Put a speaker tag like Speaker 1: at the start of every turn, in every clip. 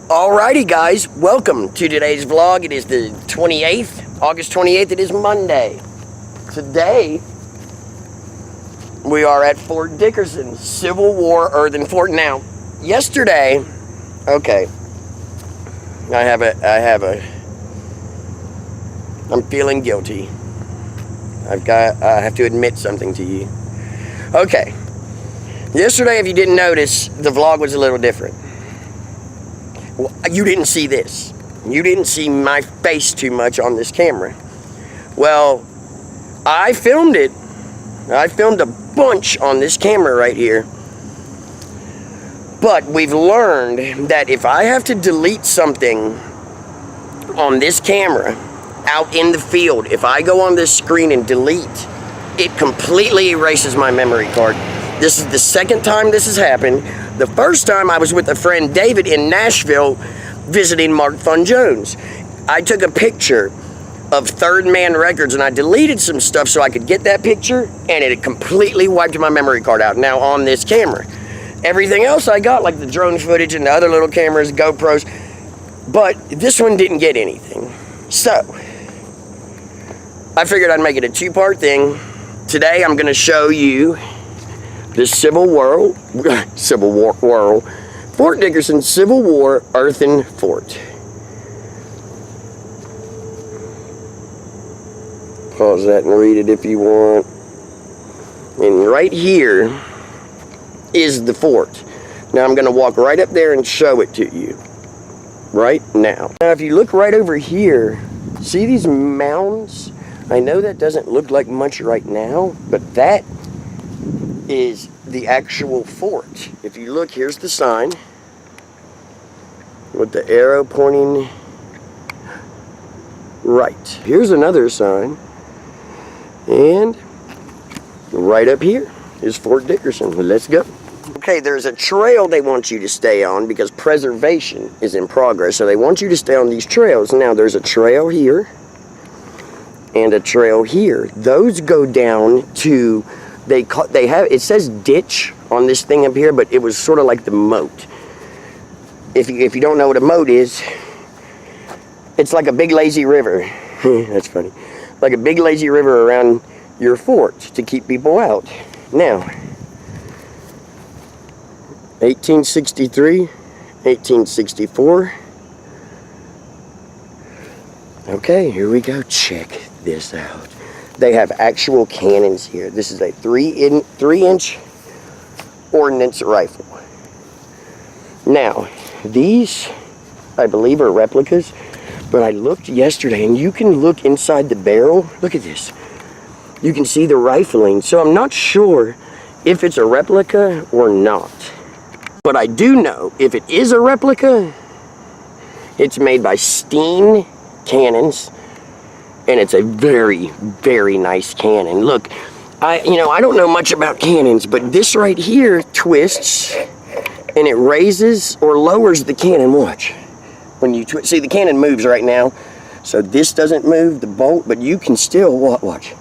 Speaker 1: Alrighty guys, welcome to today's vlog. It is the 28th, August 28th, it is Monday. Today, we are at Fort Dickerson, Civil War earthen fort. Now, yesterday, okay, I'm feeling guilty. I have to admit something to you. Okay, yesterday, if you didn't notice, the vlog was a little different. Well, you didn't see this. You didn't see my face too much on this camera. Well, I filmed it. I filmed a bunch on this camera right here. But we've learned that if I have to delete something on this camera out in the field, if I go on this screen and delete, it completely erases my memory card. This is the second time this has happened. The first time I was with a friend, David, in Nashville, visiting Mark Fun Jones. I took a picture of Third Man Records, and I deleted some stuff so I could get that picture, and it completely wiped my memory card out. Now, on this camera, everything else I got, like the drone footage and the other little cameras, GoPros, but this one didn't get anything. So, I figured I'd make it a two-part thing. Today, I'm going to show you the Civil War, Fort Dickerson Civil War earthen fort. Pause that and read it if you want. And right here is the fort. Now I'm going to walk right up there and show it to you. Right now. Now if you look right over here, see these mounds? I know that doesn't look like much right now, but that is the actual fort. If you look, here's the sign with the arrow pointing right. Here's another sign, and right up here is Fort Dickerson. Let's go. Okay, there's a trail they want you to stay on because preservation is in progress, so they want you to stay on these trails. Now there's a trail here and a trail here. Those go down to it says ditch on this thing up here, but it was sort of like the moat. If you don't know what a moat is, it's like a big lazy river. That's funny. Like a big lazy river around your fort to keep people out. Now, 1863, 1864. Okay, here we go. Check this out. They have actual cannons here. This is a 3-inch ordnance rifle. Now, these, I believe, are replicas, but I looked yesterday, and you can look inside the barrel. Look at this. You can see the rifling, so I'm not sure if it's a replica or not. But I do know, if it is a replica, it's made by Steen Cannons, and it's a very, very nice cannon. Look, I don't know much about cannons, but this right here twists, and it raises or lowers the cannon. Watch. When you see, the cannon moves right now, so this doesn't move, the bolt, but you can still, watch.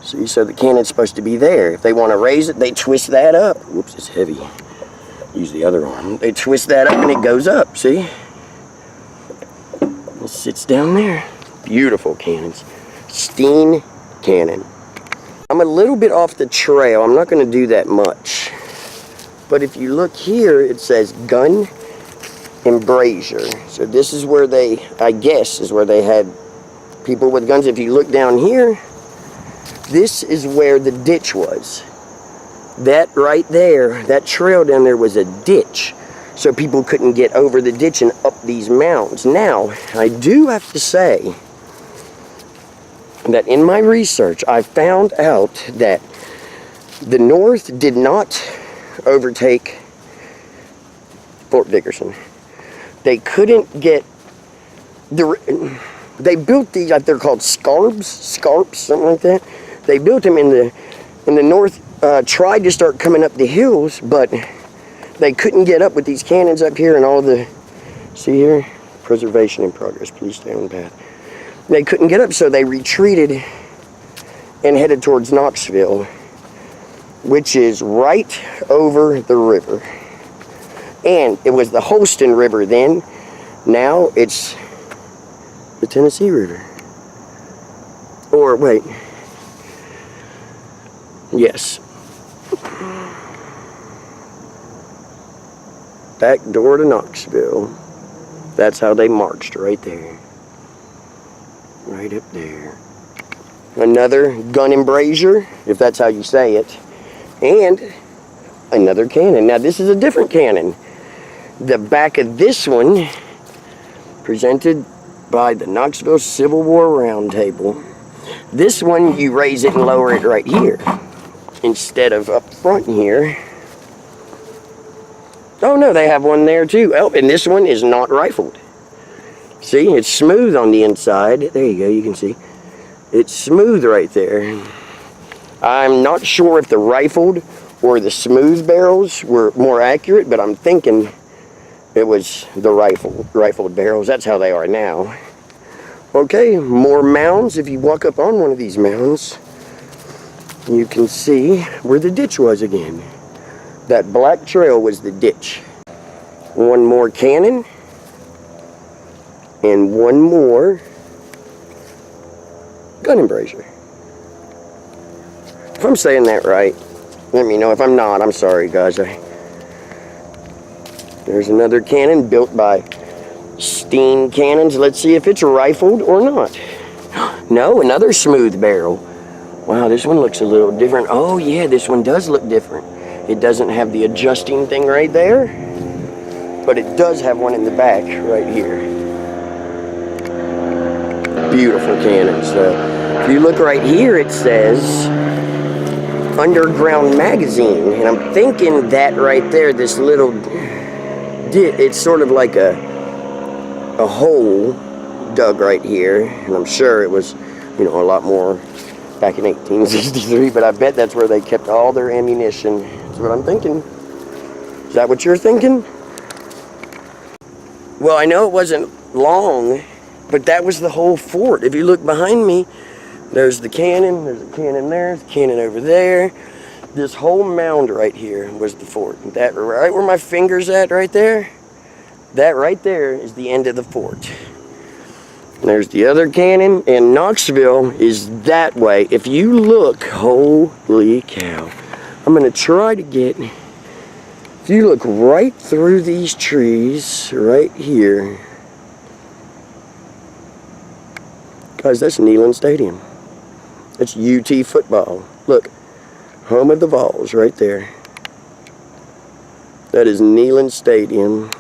Speaker 1: See, so the cannon's supposed to be there. If they want to raise it, they twist that up. Whoops, it's heavy. Use the other arm. They twist that up, and it goes up, see? It sits down there. Beautiful cannons. Steen cannon. I'm a little bit off the trail. I'm not going to do that much. But if you look here, it says gun embrasure. So this is where they, I guess, is where they had people with guns. If you look down here, this is where the ditch was. That right there, that trail down there was a ditch. So people couldn't get over the ditch and up these mounds. Now, I do have to say that in my research, I found out that the North did not overtake Fort Dickerson. They couldn't get they built these, like they're called scarps, something like that. They built them in the North, tried to start coming up the hills, but they couldn't get up with these cannons up here and all the, see here, preservation in progress, please stay on the path. They couldn't get up, so they retreated and headed towards Knoxville, which is right over the river. And it was the Holston River then. Now it's the Tennessee River. Or, wait. Yes. Back door to Knoxville. That's how they marched, right there. Right up there. Another gun embrasure, if that's how you say it. And another cannon. Now this is a different cannon. The back of this one, presented by the Knoxville Civil War Roundtable. This one, you raise it and lower it right here, instead of up front here. Oh no, they have one there too. Oh, and this one is not rifled. See, it's smooth on the inside. There you go, you can see. It's smooth right there. I'm not sure if the rifled or the smooth barrels were more accurate, but I'm thinking it was the rifled barrels. That's how they are now. Okay, more mounds. If you walk up on one of these mounds, you can see where the ditch was again. That black trail was the ditch. One more cannon. And one more gun embrasure. If I'm saying that right, let me know. If I'm not, I'm sorry, guys. There's another cannon built by Steen Cannons. Let's see if it's rifled or not. No, another smooth barrel. Wow, this one looks a little different. Oh yeah, this one does look different. It doesn't have the adjusting thing right there, but it does have one in the back right here. Beautiful cannons. If you look right here, it says Underground Magazine, and I'm thinking that right there, this little, it's sort of like a hole dug right here, and I'm sure it was, you know, a lot more back in 1863, but I bet that's where they kept all their ammunition. That's what I'm thinking. Is that what you're thinking? Well, I know it wasn't long, but that was the whole fort. If you look behind me, there's the cannon, there's a cannon there, there's a cannon over there. This whole mound right here was the fort. That right where my finger's at right there, that right there is the end of the fort. There's the other cannon, and Knoxville is that way. If you look, holy cow. I'm going to try to get, if you look right through these trees right here, guys, that's Neyland Stadium. That's UT football. Look, home of the Vols right there. That is Neyland Stadium.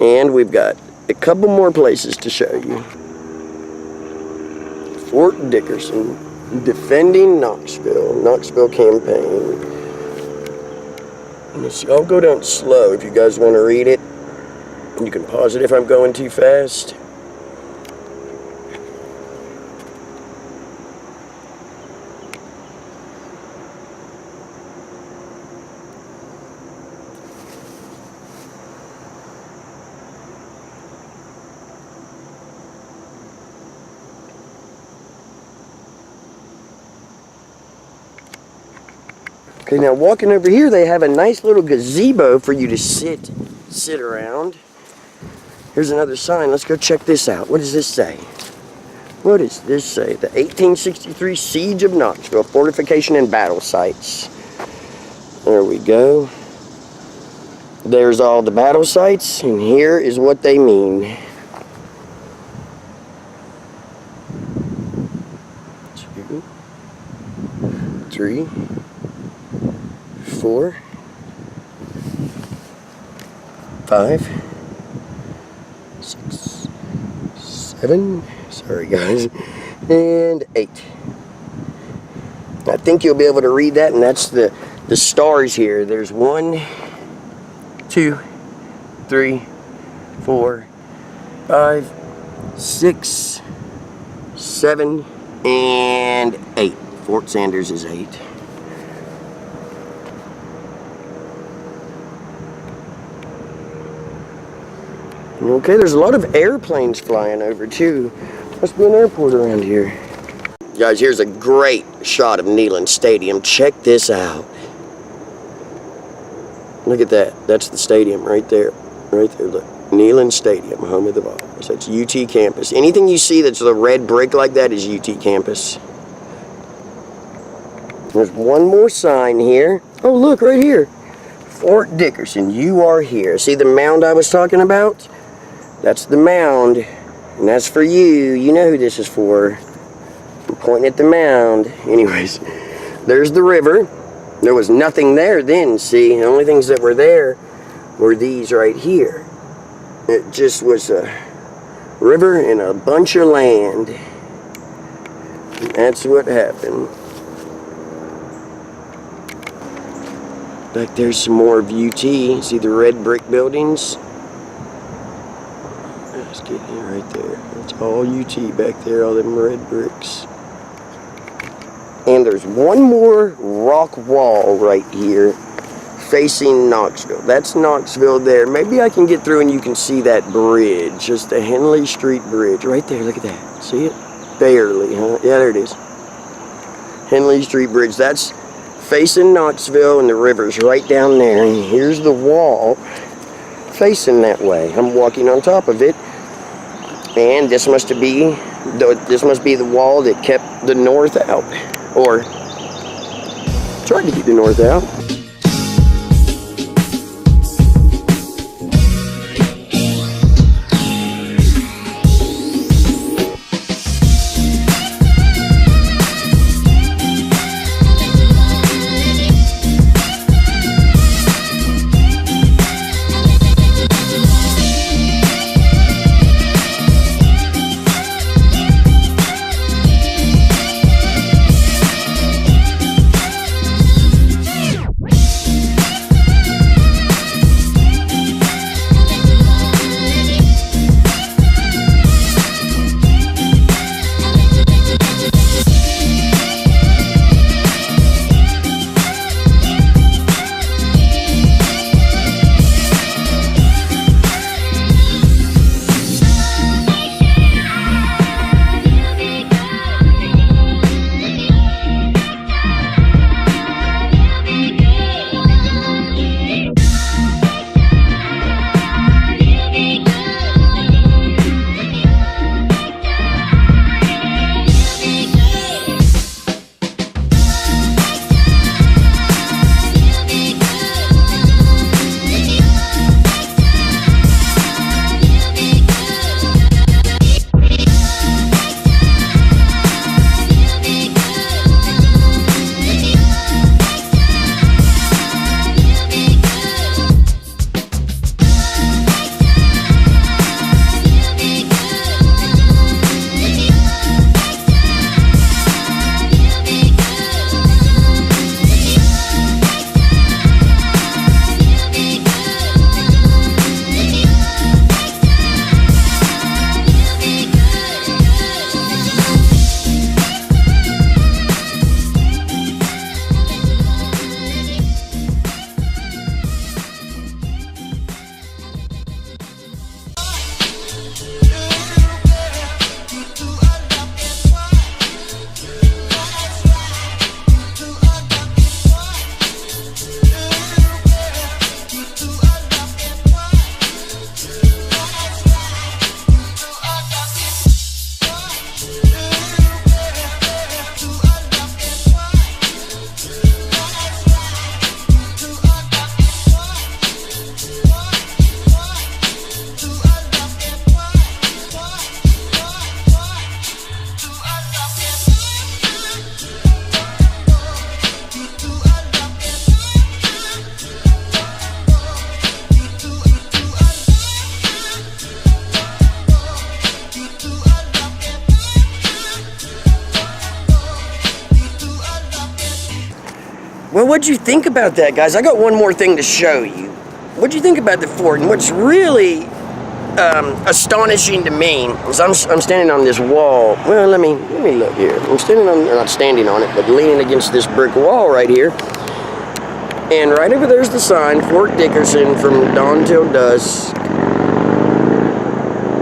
Speaker 1: And we've got a couple more places to show you. Fort Dickerson, defending Knoxville campaign. Let me see, I'll go down slow if you guys want to read it. You can pause it if I'm going too fast. Okay, now walking over here, they have a nice little gazebo for you to sit around. Here's another sign. Let's go check this out. What does this say? What does this say? The 1863 Siege of Knoxville, fortification and battle sites. There we go. There's all the battle sites, and here is what they mean. 2, 3, 4, 5, 6, 7, sorry guys, and 8. I think you'll be able to read that, and that's the stars here. There's 1, 2, 3, 4, 5, 6, 7, and 8. Fort Sanders is 8. Okay, there's a lot of airplanes flying over too. Must be an airport around here. Guys, here's a great shot of Neyland Stadium. Check this out. Look at that. That's the stadium right there. Right there, look. Neyland Stadium, home of the Vols. That's UT campus. Anything you see that's a red brick like that is UT campus. There's one more sign here. Oh, look, right here. Fort Dickerson, you are here. See the mound I was talking about? That's the mound. And that's for you. You know who this is for. I'm pointing at the mound. Anyways, there's the river. There was nothing there then, see? The only things that were there were these right here. It just was a river and a bunch of land. And that's what happened. Back there's some more of UT. See the red brick buildings? Let's get here right there. That's all UT back there, all them red bricks. And there's one more rock wall right here facing Knoxville. That's Knoxville there. Maybe I can get through and you can see that bridge. Just the Henley Street Bridge. Right there, look at that. See it? Barely, huh? Yeah, there it is. Henley Street Bridge. That's facing Knoxville and the river's right down there. And here's the wall facing that way. I'm walking on top of it. And this must be the wall that kept the north out. Or tried to keep the north out. Well, what'd you think about that, guys? I got one more thing to show you. What'd you think about the fort? And what's really astonishing to me is I'm standing on this wall. Well, let me look here. I'm standing on, or not standing on it, but leaning against this brick wall right here. And right over there's the sign, Fort Dickerson, from dawn till dusk.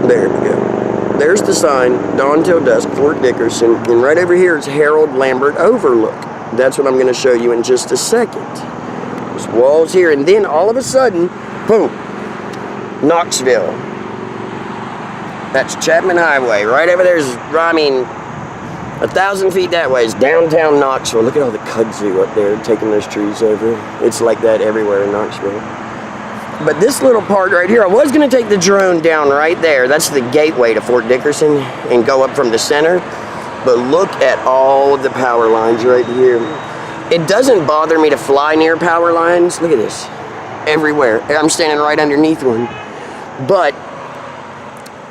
Speaker 1: There we go. There's the sign, dawn till dusk, Fort Dickerson. And right over here is Harold Lambert Overlook. That's what I'm going to show you in just a second. walls. Walls here. And then all of a sudden, boom, Knoxville. That's Chapman Highway. Right over there's, I mean, 1,000 feet that way is downtown Knoxville. Look at all the kudzu up there taking those trees over. It's like that everywhere in Knoxville. But this little part right here, I was going to take the drone down right there. That's the gateway to Fort Dickerson and go up from the center. But look at all the power lines right here. It doesn't bother me to fly near power lines. Look at this. Everywhere. I'm standing right underneath one. But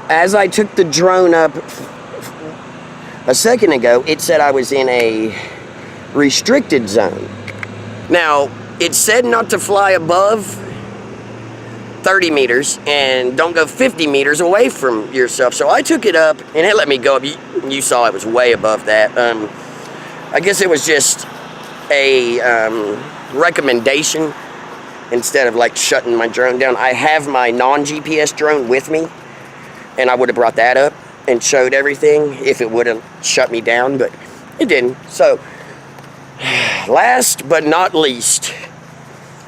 Speaker 1: as I took the drone up a second ago, it said I was in a restricted zone. Now, it said not to fly above 30 meters and don't go 50 meters away from yourself. So I took it up and it let me go up. You saw it was way above that. I guess it was just a recommendation instead of like shutting my drone down. I have my non-GPS drone with me, and I would have brought that up and showed everything if it would have shut me down, but it didn't. So, last but not least,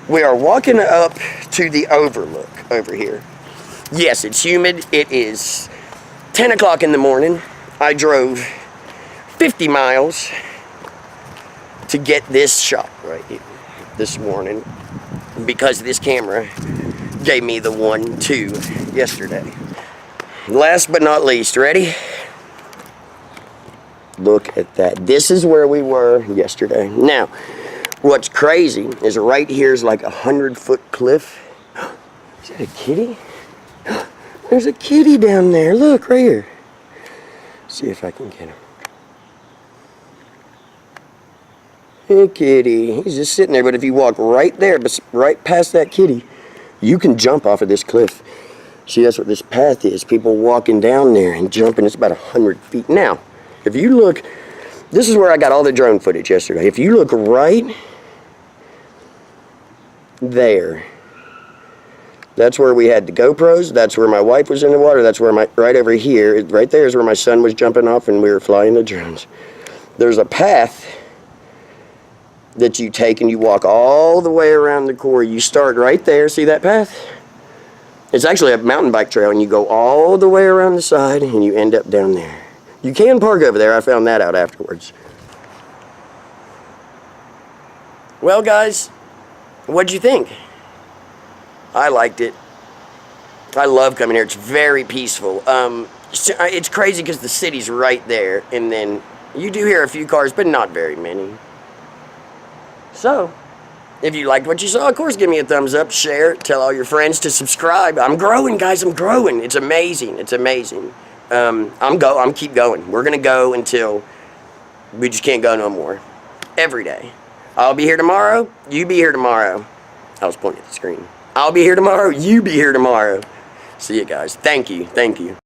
Speaker 1: we are walking up to the overlook over here. Yes, it's humid. It is 10 o'clock in the morning. I drove 50 miles to get this shot right here this morning because this camera gave me the 1-2 yesterday. Last but not least, ready? Look at that. This is where we were yesterday. Now, what's crazy is right here is like a 100-foot cliff. Is that a kitty? There's a kitty down there. Look, right here. See if I can get him. Hey, kitty. He's just sitting there, but if you walk right there, right past that kitty, you can jump off of this cliff. See, that's what this path is. People walking down there and jumping. It's about 100 feet. Now, if you look, this is where I got all the drone footage yesterday. If you look right there, that's where we had the GoPros. That's where my wife was in the water. That's where right over here, right there is where my son was jumping off and we were flying the drones. There's a path that you take and you walk all the way around the core. You start right there. See that path? It's actually a mountain bike trail, and you go all the way around the side and you end up down there. You can park over there. I found that out afterwards. Well, guys, what'd you think? I liked it. I love coming here. It's very peaceful. It's crazy because the city's right there, and then you do hear a few cars, but not very many. So, if you liked what you saw, of course, give me a thumbs up, share, tell all your friends to subscribe. I'm growing, guys. I'm growing. It's amazing. It's amazing. I'm keep going. We're gonna go until we just can't go no more. Every day. I'll be here tomorrow. You be here tomorrow. I was pointing at the screen. I'll be here tomorrow. You be here tomorrow. See you guys. Thank you. Thank you.